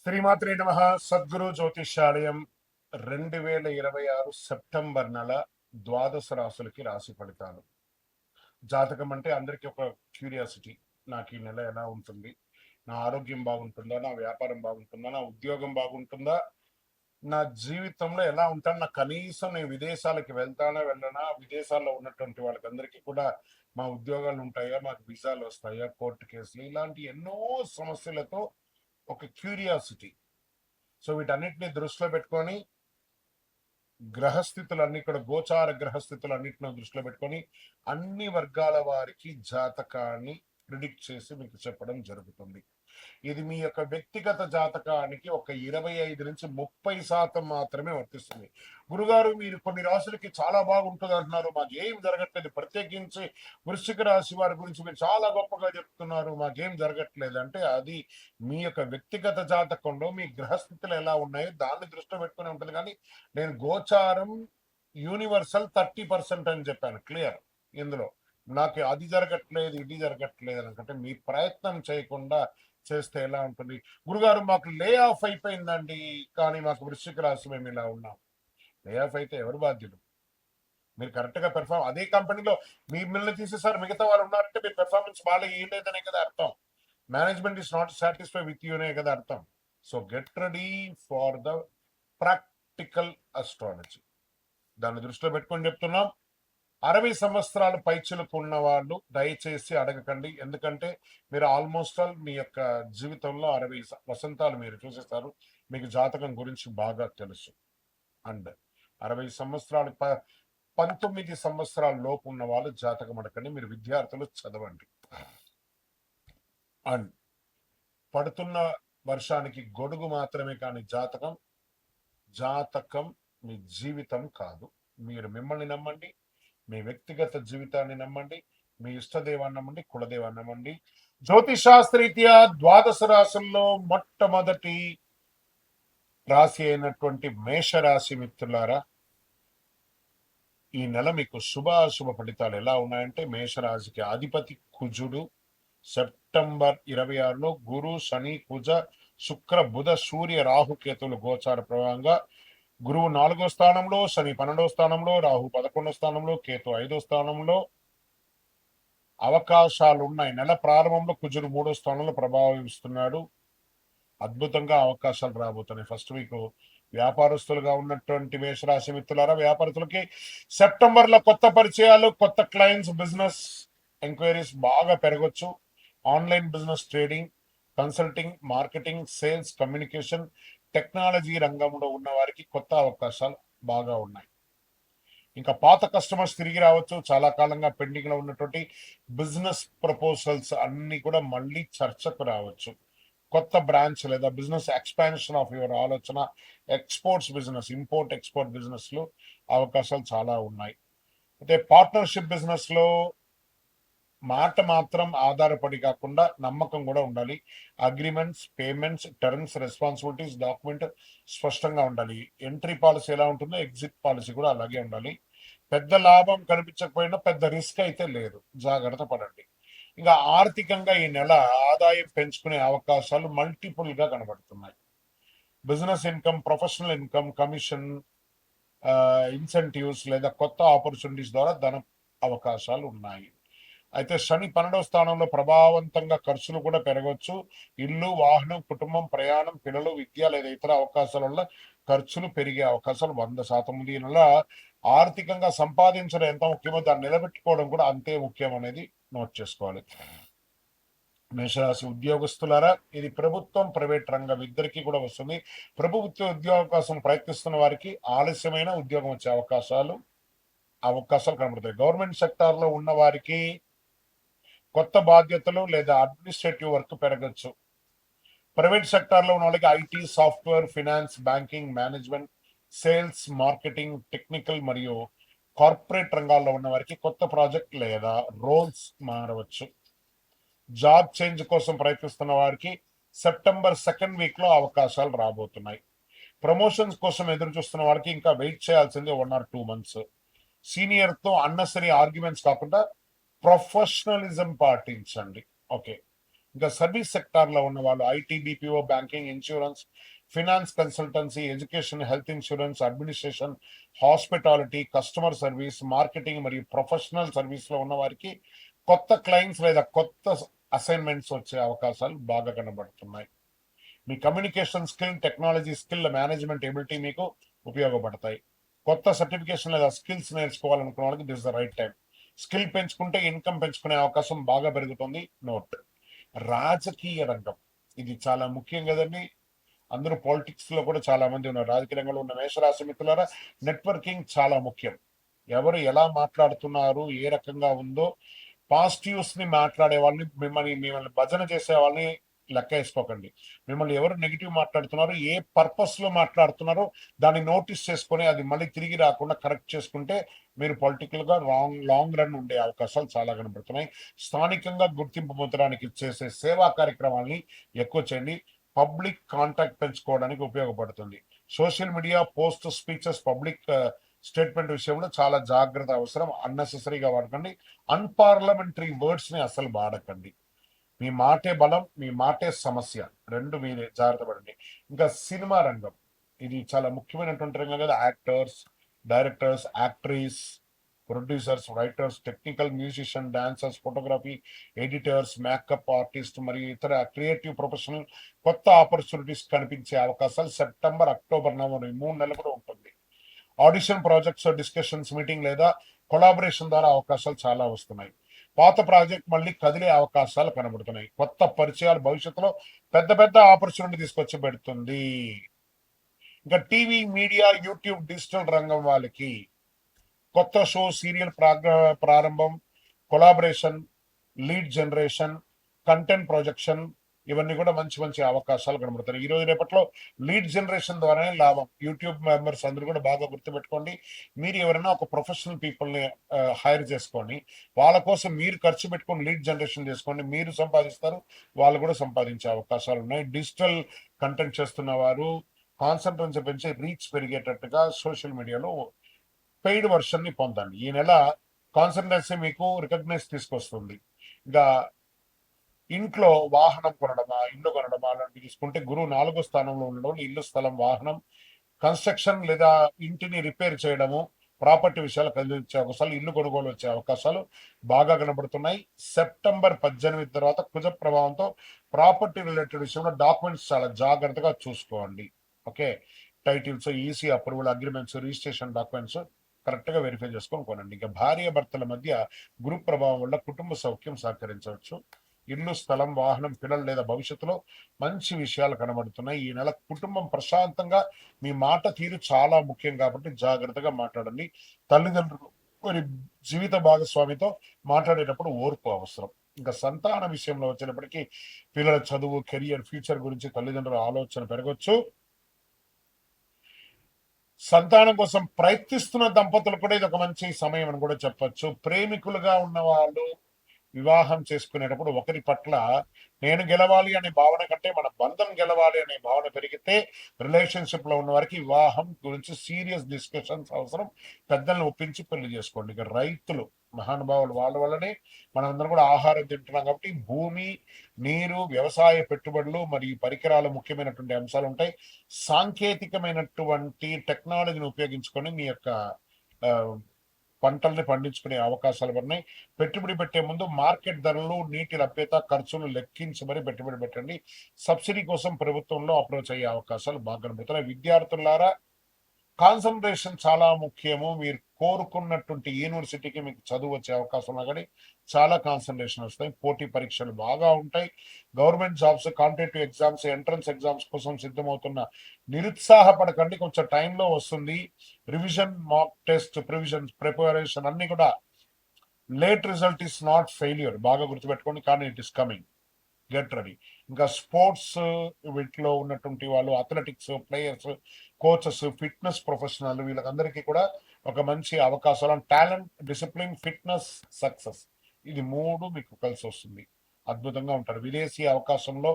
శ్రీమాత్రే నమః. సద్గురు జ్యోతిష్యాలయం 2026 సెప్టెంబర్ నెల ద్వాదశ రాశులకి రాశి ఫలితాలు. జాతకం అంటే అందరికీ ఒక క్యూరియాసిటీ. నాకు ఈ నెల ఎలా ఉంటుంది, నా ఆరోగ్యం బాగుంటుందా, నా వ్యాపారం బాగుంటుందా, నా ఉద్యోగం బాగుంటుందా, నా జీవితంలో ఎలా ఉంటాను, నా కనీసం నేను విదేశాలకి వెళ్తానా వెళ్ళనా, విదేశాల్లో ఉన్నటువంటి వాళ్ళకందరికీ కూడా మా ఉద్యోగాలు ఉంటాయా, మాకు వీసాలు వస్తాయా, కోర్టు కేసులు, ఇలాంటి ఎన్నో సమస్యలతో ఒక క్యూరియాసిటీ. సో వీటన్నిటిని దృష్టిలో పెట్టుకొని గ్రహస్థితులన్నీ కూడా గోచార గ్రహస్థితులన్నిటిని దృష్టిలో పెట్టుకొని అన్ని వర్గాల వారికి జాతకాన్ని ప్రిడిక్ట్ చేసి మీకు చెప్పడం జరుగుతుంది. ఇది మీ యొక్క వ్యక్తిగత జాతకానికి ఒక 25 నుంచి 30% మాత్రమే వర్తిస్తుంది. గురుగారు, మీరు కొన్ని రాశులకి చాలా బాగుంటుంది అంటున్నారు, మాకేం జరగట్లేదు, ప్రత్యేకించి వృశ్చిక రాశి వారి గురించి మీరు చాలా గొప్పగా చెప్తున్నారు, మాకేం జరగట్లేదు అంటే అది మీ యొక్క వ్యక్తిగత జాతకంలో మీ గ్రహస్థితులు ఎలా ఉన్నాయో దాన్ని దృష్టిలో పెట్టుకుని ఉంటుంది. కానీ నేను గోచారం యూనివర్సల్ 30% అని చెప్పాను, క్లియర్. ఇందులో నాకు అది జరగట్లేదు ఇది జరగట్లేదు అనుకుంటే మీ ప్రయత్నం చేయకుండా చేస్తే ఎలా ఉంటుంది? గురుగారు, మాకు లే ఆఫ్ అయిపోయిందండి, కానీ మాకు వృశ్చిక రాశి మేము ఇలా ఉన్నాం. లే ఆఫ్ అయితే ఎవరు బాధ్యులు? మీరు కరెక్ట్ గా పెర్ఫార్మ్, అదే కంపెనీలో మిమ్మల్ని తీసేసారు, మిగతా వాళ్ళు ఉన్నారంటే మీరు పెర్ఫార్మెన్స్ బాగా ఇవ్వలేదనే కదా అర్థం. Management is not satisfy with యూనే కదా అర్థం. So get ready for the practical astrology. దాన్ని దృష్టిలో పెట్టుకొని చెప్తున్నాం. 60 సంవత్సరాలు పైచిలకు ఉన్న వాళ్ళు దయచేసి అడగకండి, ఎందుకంటే మీరు ఆల్మోస్ట్ ఆల్ మీ యొక్క జీవితంలో 60 వసంతాలు మీరు చూసేస్తారు, మీకు జాతకం గురించి బాగా తెలుసు. అండ్ 60 సంవత్సరాలు 19 సంవత్సరాల లోపు ఉన్న వాళ్ళు జాతకం అడగండి, మీరు విద్యార్థులు చదవండి. అండ్ పడుతున్న వర్షానికి గొడుగు మాత్రమే, కానీ జాతకం మీ జీవితం కాదు. మీరు మిమ్మల్ని నమ్మండి, మీ వ్యక్తిగత జీవితాన్ని నమ్మండి, మీ ఇష్టదేవాన్ని నమ్మండి, కులదేవాన్ని నమ్మండి. జ్యోతిశాస్త్రరీత్యా ద్వాదశ రాశుల్లో మొట్టమొదటి రాశి అయినటువంటి మేషరాశి మిత్రులారా, ఈ నెల మీకు శుభాశుభ ఫలితాలు ఎలా ఉన్నాయంటే, మేషరాశికి అధిపతి కుజుడు సెప్టెంబర్ 26లో గురు శని కుజ శుక్ర బుధ సూర్య రాహుకేతువులు గోచార ప్రభావంగా గురువు 4వ స్థానంలో, శని 12వ స్థానంలో, రాహు 11వ స్థానంలో, కేతు 5వ స్థానంలో అవకాశాలు ఉన్నాయి. నెల ప్రారంభంలో కుజుడు 3వ స్థానంలో ప్రభావిస్తున్నాడు. అద్భుతంగా అవకాశాలు రాబోతున్నాయి. ఫస్ట్ వీక్ వ్యాపారస్తులుగా ఉన్నటువంటి మేషరాశి మిత్రులారా, వ్యాపారస్తులకి సెప్టెంబర్ లో కొత్త పరిచయాలు, కొత్త క్లయింట్స్, బిజినెస్ ఎంక్వైరీస్ బాగా పెరగొచ్చు. Online business, trading, consulting, marketing, sales, communication, technology రంగంలో ఉన్న వారికి కొత్త అవకాశాలు బాగా ఉన్నాయి. ఇంకా పాత కస్టమర్స్ తిరిగి రావచ్చు. చాలా కాలంగా పెండింగ్ లో ఉన్నటువంటి బిజినెస్ ప్రపోజల్స్ అన్ని కూడా మళ్ళీ చర్చకు రావచ్చు. కొత్త బ్రాంచ్ లేదా బిజినెస్ ఎక్స్పాన్షన్ ఆఫ్ యువర్ ఆలోచన, exports business, import export business లో అవకాశాలు చాలా ఉన్నాయి. అయితే పార్ట్నర్షిప్ బిజినెస్ లో మాట మాత్రం ఆధారపడి కాకుండా నమ్మకం కూడా ఉండాలి. Agreements, payments, terms, responsibilities, document స్పష్టంగా ఉండాలి. ఎంట్రీ పాలసీ ఎలా ఉంటుందో ఎగ్జిట్ పాలసీ కూడా అలాగే ఉండాలి. పెద్ద లాభం కనిపించకపోయినా పెద్ద రిస్క్ అయితే లేదు, జాగ్రత్త పడండి. ఇంకా ఆర్థికంగా ఈ నెల ఆదాయం పెంచుకునే అవకాశాలు మల్టిపుల్ గా కనబడుతున్నాయి. Business income, professional income, commission, incentives లేదా కొత్త ఆపర్చునిటీస్ ద్వారా ధన అవకాశాలు ఉన్నాయి. అయితే శని 12వ స్థానంలో ప్రభావవంతంగా ఖర్చులు కూడా పెరగవచ్చు. ఇల్లు, వాహనం, కుటుంబం, ప్రయాణం, పిల్లలు, విద్య లేదా ఇతర అవకాశాల వల్ల ఖర్చులు పెరిగే అవకాశాలు 100% ఉంది. ఈ నెల ఆర్థికంగా సంపాదించడం ఎంత ముఖ్యమో దాన్ని నిలబెట్టుకోవడం కూడా అంతే ముఖ్యం అనేది నోట్ చేసుకోవాలి. మేషరాశి ఉద్యోగస్తులారా, ఇది ప్రభుత్వం, ప్రైవేట్ రంగం ఇద్దరికి కూడా వస్తుంది. ప్రభుత్వ ఉద్యోగం కోసం ప్రయత్నిస్తున్న వారికి ఆలస్యమైన ఉద్యోగం వచ్చే అవకాశాలు కనబడతాయి. గవర్నమెంట్ సెక్టార్ లో ఉన్న వారికి కొత్త బాధ్యతలు లేదా అడ్మినిస్ట్రేటివ్ వర్క్ పెరగచ్చు. ప్రైవేట్ సెక్టార్ లో ఉన్న వాళ్ళకి IT, software, finance, banking, management, sales, marketing, technical మరియు కార్పొరేట్ రంగాల్లో ఉన్న వారికి కొత్త ప్రాజెక్ట్ లేదా రోల్స్ మారవచ్చు. జాబ్ చేంజ్ కోసం ప్రయత్నిస్తున్న వారికి సెప్టెంబర్ 2nd వీక్ లో అవకాశాలు రాబోతున్నాయి. ప్రమోషన్స్ కోసం ఎదురు చూస్తున్న వారికి ఇంకా వెయిట్ చేయాల్సింది 1 or 2 months. సీనియర్ తో అన్నెసరీ ఆర్గ్యుమెంట్స్ కాకుండా ప్రొఫెషనలిజం పాటించండి. ఓకే, ఇంకా సర్వీస్ సెక్టార్లో ఉన్న వాళ్ళు IT, BPO, banking, insurance, finance, consultancy, education, health insurance, administration, hospitality, customer service, marketing మరియు ప్రొఫెషనల్ సర్వీస్లో ఉన్న వారికి కొత్త క్లయింట్స్ లేదా కొత్త అసైన్మెంట్స్ వచ్చే అవకాశాలు బాగా కనబడుతున్నాయి. మీ communication skill, technology skill, management ability మీకు ఉపయోగపడతాయి. కొత్త సర్టిఫికేషన్ లేదా స్కిల్స్ నేర్చుకోవాలనుకున్న వాళ్ళకి this the right time. Skill పెంచుకుంటే ఇన్కమ్ పెంచుకునే అవకాశం బాగా పెరుగుతుంది. నోట్. రాజకీయ రంగం ఇది చాలా ముఖ్యం కదండి. అందరూ పాలిటిక్స్ లో కూడా చాలా మంది ఉన్నారు. రాజకీయ రంగంలో ఉన్న మేషరాశి మిత్రులారా, నెట్వర్కింగ్ చాలా ముఖ్యం. ఎవరు ఎలా మాట్లాడుతున్నారు, ఏ రకంగా ఉందో, పాజిటివ్స్ ని మాట్లాడే వాళ్ళని, మిమ్మల్ని భజన చేసే వాళ్ళని లెక్క వేసుకోకండి. మిమ్మల్ని ఎవరు నెగిటివ్ మాట్లాడుతున్నారో, ఏ పర్పస్ లో మాట్లాడుతున్నారో దాన్ని నోటీస్ చేసుకొని అది మళ్ళీ తిరిగి రాకుండా కరెక్ట్ చేసుకుంటే మీరు పొలిటికల్ గా లాంగ్ రన్ ఉండే అవకాశాలు చాలా కనబడుతున్నాయి. స్థానికంగా గుర్తింపు పొందడానికి చేసే సేవా కార్యక్రమాలని ఎక్కువ చేయండి. పబ్లిక్ కాంటాక్ట్ పెంచుకోవడానికి ఉపయోగపడుతుంది. Social media post, speeches, public statement విషయంలో చాలా జాగ్రత్త అవసరం. అన్నెసెసరీగా వాడకండి. అన్పార్లమెంటరీ వర్డ్స్ ని అసలు వాడకండి. మీ మాటే బలం, మీ మాటే సమస్య, రెండు మీరే జాగ్రత్త పడండి. ఇంకా సినిమా రంగం ఇది చాలా ముఖ్యమైనటువంటి రంగం కదా. Actors, directors, actress, producers, writers, technical musician, dancers, photography, editors, makeup artist మరియు ఇతర క్రియేటివ్ ప్రొఫెషనల్ కొత్త ఆపర్చునిటీస్ కనిపించే అవకాశాలు సెప్టెంబర్, అక్టోబర్, నవంబర్ ఈ 3 నెలలు కూడా ఉంటుంది. ఆడిషన్, ప్రాజెక్ట్స్, డిస్కషన్స్, మీటింగ్ లేదా కొలాబరేషన్ ద్వారా అవకాశాలు చాలా వస్తున్నాయి. పాత ప్రాజెక్ట్ మళ్ళీ కదిలే అవకాశాలు కనబడుతున్నాయి. కొత్త పరిచయాలు భవిష్యత్తులో పెద్ద పెద్ద ఆపర్చునిటీ తీసుకొచ్చి పెడుతుంది. ఇంకా టీవీ, మీడియా, యూట్యూబ్, డిజిటల్ రంగం వాళ్ళకి కొత్త షో, సీరియల్ ప్రారంభం, collaboration, lead generation, content projection, ఇవన్నీ కూడా మంచి మంచి అవకాశాలు కనబడుతున్నాయి. ఈ రోజు రేపట్లో లీడ్ జనరేషన్ ద్వారానే లాభం. యూట్యూబ్ మెంబర్స్ అందరూ కూడా బాగా గుర్తుపెట్టుకోండి. మీరు ఎవరైనా ఒక ప్రొఫెషనల్ పీపుల్ని హైర్ చేసుకొని వాళ్ళ కోసం మీరు ఖర్చు పెట్టుకొని లీడ్ జనరేషన్ చేసుకోండి. మీరు సంపాదిస్తారు, వాళ్ళు కూడా సంపాదించే అవకాశాలు ఉన్నాయి. డిజిటల్ కంటెంట్ చేస్తున్న వారు కాన్సన్ట్రేషన్ పెంచి రీచ్ పెరిగేటట్టుగా సోషల్ మీడియాలో పెయిడ్ వర్షన్ ని పొందండి. ఈ నెల కాన్సన్ట్రేన్సీ మీకు రికగ్నైజ్ తీసుకొస్తుంది. ఇంకా ఇంట్లో వాహనం కొనడమా, ఇల్లు కొనడమా అలాంటివి తీసుకుంటే గురువు 4వ స్థానంలో ఉండడం, ఇల్లు, స్థలం, వాహనం, కన్స్ట్రక్షన్ లేదా ఇంటిని రిపేర్ చేయడము, ప్రాపర్టీ విషయాలు కలిగించే అవకాశాలు, ఇల్లు కొనుగోలు వచ్చే అవకాశాలు బాగా కనబడుతున్నాయి. సెప్టెంబర్ 18 తర్వాత కుజ ప్రభావంతో ప్రాపర్టీ రిలేటెడ్ విషయంలో డాక్యుమెంట్స్ చాలా జాగ్రత్తగా చూసుకోండి. Okay. Titles, EC approval, agreements, registration documents correct గా వెరిఫై చేసుకొని కొనండి. ఇంకా భార్య భర్తల మధ్య గురు ప్రభావం వల్ల కుటుంబ సౌఖ్యం సహకరించవచ్చు. ఇల్లు, స్థలం, వాహనం, పిల్లలు లేదా భవిష్యత్తులో మంచి విషయాలు కనబడుతున్నాయి. ఈ నెల కుటుంబం ప్రశాంతంగా, మీ మాట తీరు చాలా ముఖ్యం కాబట్టి జాగ్రత్తగా మాట్లాడండి. తల్లిదండ్రులు మరి జీవిత భాగస్వామితో మాట్లాడేటప్పుడు ఓర్పు అవసరం. ఇంకా సంతాన విషయంలో వచ్చేటప్పటికీ పిల్లల చదువు, కెరియర్, ఫ్యూచర్ గురించి తల్లిదండ్రుల ఆలోచన పెరగచ్చు. సంతానం కోసం ప్రయత్నిస్తున్న దంపతులు కూడా ఇది ఒక మంచి సమయం అని కూడా చెప్పొచ్చు. ప్రేమికులుగా ఉన్న వాళ్ళు వివాహం చేసుకునేటప్పుడు ఒకరి పట్ల నేను గెలవాలి అనే భావన కంటే మన బంధం గెలవాలి అనే భావన పెరిగితే రిలేషన్షిప్ లో ఉన్న వారికి వివాహం గురించి సీరియస్ డిస్కషన్స్ అవసరం. పెద్దల్ని ఒప్పించి పెళ్లి చేసుకోండి. ఇక రైతులు మహానుభావులు, వాళ్ళ వల్లనే మనందరం కూడా ఆహారం తింటున్నాం కాబట్టి భూమి, నీరు, వ్యవసాయ పెట్టుబడులు మరియు పరికరాలు ముఖ్యమైనటువంటి అంశాలు ఉంటాయి. సాంకేతికమైనటువంటి టెక్నాలజీని ఉపయోగించుకొని మీ యొక్క ఆ, పంటల్ని పండించుకునే అవకాశాలు ఉన్నాయి. పెట్టుబడి పెట్టే ముందు మార్కెట్ ధరలు, నీటి లభ్యత, ఖర్చులు లెక్కించి మరి పెట్టుబడి పెట్టండి. సబ్సిడీ కోసం ప్రభుత్వంలో అప్రోచ్ అయ్యే అవకాశాలు బాగా కనబడుతున్నాయి. విద్యార్థులారా, కాన్సన్ట్రేషన్ చాలా ముఖ్యము. మీరు కోరుకున్నటువంటి యూనివర్సిటీకి మీకు చదువు వచ్చే అవకాశం ఉన్నా కానీ చాలా కాన్సన్ట్రేషన్ వస్తాయి. పోటీ పరీక్షలు బాగా ఉంటాయి. Government jobs, competitive exams, entrance exams కోసం సిద్ధమవుతున్న నిరుత్సాహపడకండి. కొంచెం టైంలో వస్తుంది. రివిజన్, మాక్ టెస్ట్, ప్రిపరేషన్ అన్ని కూడా late result is not failure. బాగా గుర్తుపెట్టుకోండి, కానీ it is coming. Get ready. ఇంకా స్పోర్ట్స్ వీటిలో ఉన్నటువంటి వాళ్ళు, athletics players, coaches, fitness professional, వీళ్ళకందరికీ కూడా ఒక మంచి అవకాశాలు. టాలెంట్, డిసిప్లిన్, ఫిట్నెస్, సక్సెస్, ఇది 3 మీకు కలిసి వస్తుంది. అద్భుతంగా ఉంటారు. విదేశీ అవకాశంలో,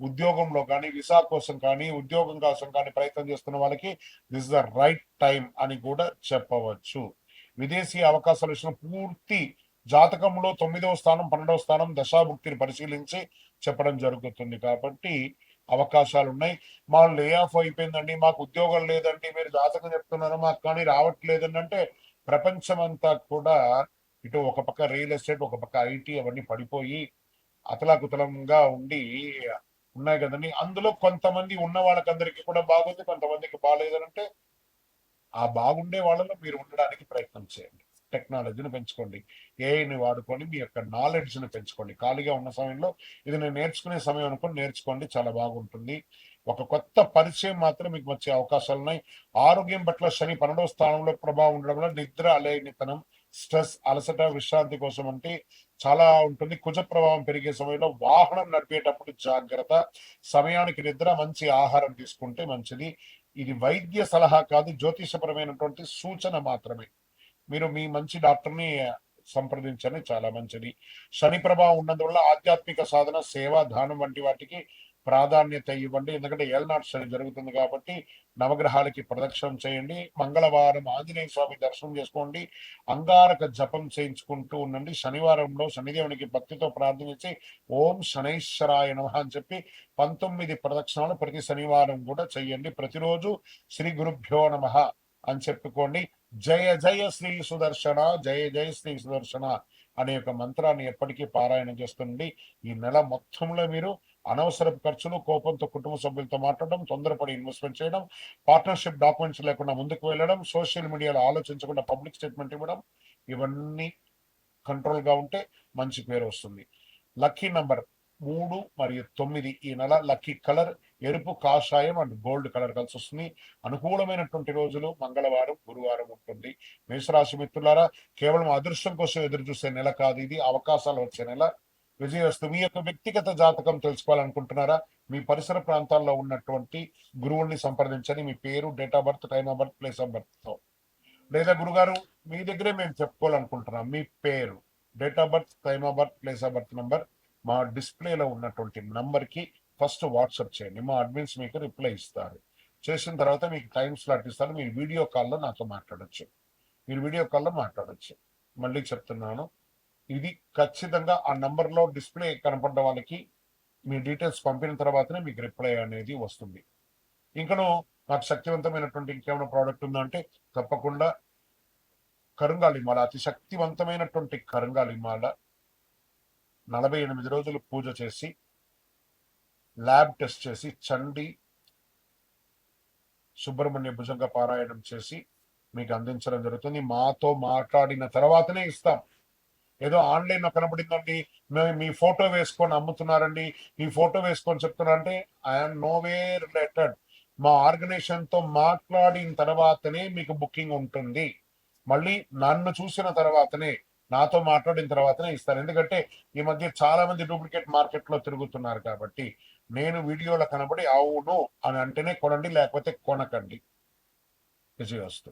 ఉద్యోగంలో కానీ, వీసా కోసం కానీ, ఉద్యోగం కోసం కానీ ప్రయత్నం చేస్తున్న వాళ్ళకి దిస్ ద రైట్ టైం అని కూడా చెప్పవచ్చు. విదేశీ అవకాశాలు ఇచ్చిన పూర్తి జాతకంలో 9వ స్థానం, 12వ స్థానం దశాభుక్తిని పరిశీలించి చెప్పడం జరుగుతుంది. కాబట్టి అవకాశాలు ఉన్నాయి. మా లే ఆఫ్ అయిపోయిందండి, మాకు ఉద్యోగం లేదండి, మీరు జాతకం చెప్తున్నారు మాకు కానీ రావట్లేదండి అంటే, ప్రపంచమంతా కూడా ఇటు ఒక పక్క రియల్ ఎస్టేట్, ఒక పక్క ఐటీ అవన్నీ పడిపోయి అతలాకుతలంగా ఉండి ఉన్నాయి కదండి. అందులో కొంతమంది ఉన్న వాళ్ళకందరికీ కూడా బాగుంది, కొంతమందికి బాగాలేదనంటే ఆ బాగుండే వాళ్ళలో మీరు ఉండడానికి ప్రయత్నం చేయండి. టెక్నాలజీని పెంచుకోండి. ఏఐని వాడుకొని మీ యొక్క నాలెడ్జ్‌ని పెంచుకోండి. ఖాళీగా ఉన్న సమయంలో ఇది నేను నేర్చుకునే సమయం అనుకోని నేర్చుకోండి. చాలా బాగుంటుంది. ఒక కొత్త పరిచయం మాత్రం మీకు వచ్చే అవకాశాలున్నాయి. ఆరోగ్యం పట్ల శని 12వ స్థానంలో ప్రభావం ఉండడం వల్ల నిద్ర అలేనితనం, స్ట్రెస్, అలసట, విశ్రాంతి కోసం అంటే చాలా ఉంటుంది. కుజ ప్రభావం పెరిగే సమయంలో వాహనం నడిపేటప్పుడు జాగ్రత్త. సమయానికి నిద్ర, మంచి ఆహారం తీసుకుంటే మంచిది. ఇది వైద్య సలహా కాదు, జ్యోతిషపరమైనటువంటి సూచన మాత్రమే. మీరు మీ మంచి డాక్టర్ని సంప్రదించండి, చాలా మంచిది. శని ప్రభావం ఉన్నందువల్ల ఆధ్యాత్మిక సాధన, సేవ, దానం వంటి వాటికి ప్రాధాన్యత ఇవ్వండి. ఎందుకంటే ఏలనాటి శని జరుగుతుంది కాబట్టి నవగ్రహాలకి ప్రదక్షిణం చేయండి. మంగళవారం ఆంజనేయ స్వామి దర్శనం చేసుకోండి. అంగారక జపం చేయించుకుంటూ ఉండండి. శనివారంలో శనిదేవునికి భక్తితో ప్రార్థించి ఓం శనైశ్వరాయ నమః అని చెప్పి 19 ప్రదక్షిణాలు ప్రతి శనివారం కూడా చేయండి. ప్రతిరోజు శ్రీ గురుభ్యో నమః అని చెప్పుకోండి. జయ జయ శ్రీ సుదర్శన, జయ జయ శ్రీ సుదర్శన అనే ఒక మంత్రాన్ని ఎప్పటికీ పారాయణం చేస్తుండండి. ఈ నెల మొత్తంలో మీరు అనవసరపు ఖర్చులు, కోపంతో కుటుంబ సభ్యులతో మాట్లాడడం, తొందరపడి ఇన్వెస్ట్మెంట్ చేయడం, పార్ట్నర్షిప్ డాక్యుమెంట్స్ లేకుండా ముందుకు వెళ్ళడం, సోషల్ మీడియాలో ఆలోచించకుండా పబ్లిక్ స్టేట్మెంట్ ఇవ్వడం, ఇవన్నీ కంట్రోల్గా ఉంటే మంచి పేరు వస్తుంది. లక్కీ నంబర్ 3 మరియు 9 ఈ నెల లక్కీ కలర్ ఎరుపు, కాషాయం అండ్ గోల్డ్ కలర్ కలిసి వస్తుంది. అనుకూలమైనటువంటి రోజులు మంగళవారం, గురువారం ఉంటుంది. మేషరాశి మిత్రులారా, కేవలం అదృష్టం కోసం ఎదురు చూసే నెల కాదు ఇది, అవకాశాలు వచ్చే నెల. విజయవస్తు. మీ యొక్క వ్యక్తిగత జాతకం తెలుసుకోవాలనుకుంటున్నారా? మీ పరిసర ప్రాంతాల్లో ఉన్నటువంటి గురువుల్ని సంప్రదించండి. మీ పేరు, date of birth, time of birth, place of birth తో. లేదా గురుగారు మీ దగ్గరే మేము చెప్పుకోవాలనుకుంటున్నాం, మీ పేరు, date of birth, time of birth, place of birth number మా డిస్ప్లేలో ఉన్నటువంటి నంబర్కి ఫస్ట్ వాట్సాప్ చేయండి. మా అడ్మిన్స్ మీకు రిప్లై ఇస్తారు. చేసిన తర్వాత మీకు టైం స్లాట్ ఇస్తారు. మీరు వీడియో కాల్లో నాతో మాట్లాడొచ్చు. మళ్ళీ చెప్తున్నాను, ఇది ఖచ్చితంగా ఆ నంబర్లో డిస్ప్లే కనపడ్డ వాళ్ళకి మీ డీటెయిల్స్ పంపిన తర్వాతనే మీకు రిప్లై అనేది వస్తుంది. ఇంకను నాకు శక్తివంతమైనటువంటి ఇంకేమైనా ప్రోడక్ట్ ఉందంటే తప్పకుండా కరుంగాలిమాల, అతి శక్తివంతమైనటువంటి కరుంగాలిమాల 48 రోజులు పూజ చేసి, ల్యాబ్ టెస్ట్ చేసి, చండి సుబ్రహ్మణ్య భుజంగ పారాయణం చేసి మీకు అందించడం జరుగుతుంది. మాతో మాట్లాడిన తర్వాతనే ఇస్తాం. ఏదో ఆన్లైన్ లో కనబడిందండి, మీ ఫోటో వేసుకొని అమ్ముతున్నారండి, మీ ఫోటో వేసుకొని చెప్తున్నారంటే ఐఎమ్ నోవే రిలేటెడ్. మా ఆర్గనైజేషన్ తో మాట్లాడిన తర్వాతనే మీకు బుకింగ్ ఉంటుంది. మళ్ళీ నన్ను చూసిన తర్వాతనే, నాతో మాట్లాడిన తర్వాతనే ఇస్తాను. ఎందుకంటే ఈ మధ్య చాలా మంది డూప్లికేట్ మార్కెట్ లో తిరుగుతున్నారు కాబట్టి నేను వీడియోలో కనబడి అవును అని అంటేనే కొనండి, లేకపోతే కొనకండి. విజయవస్తు.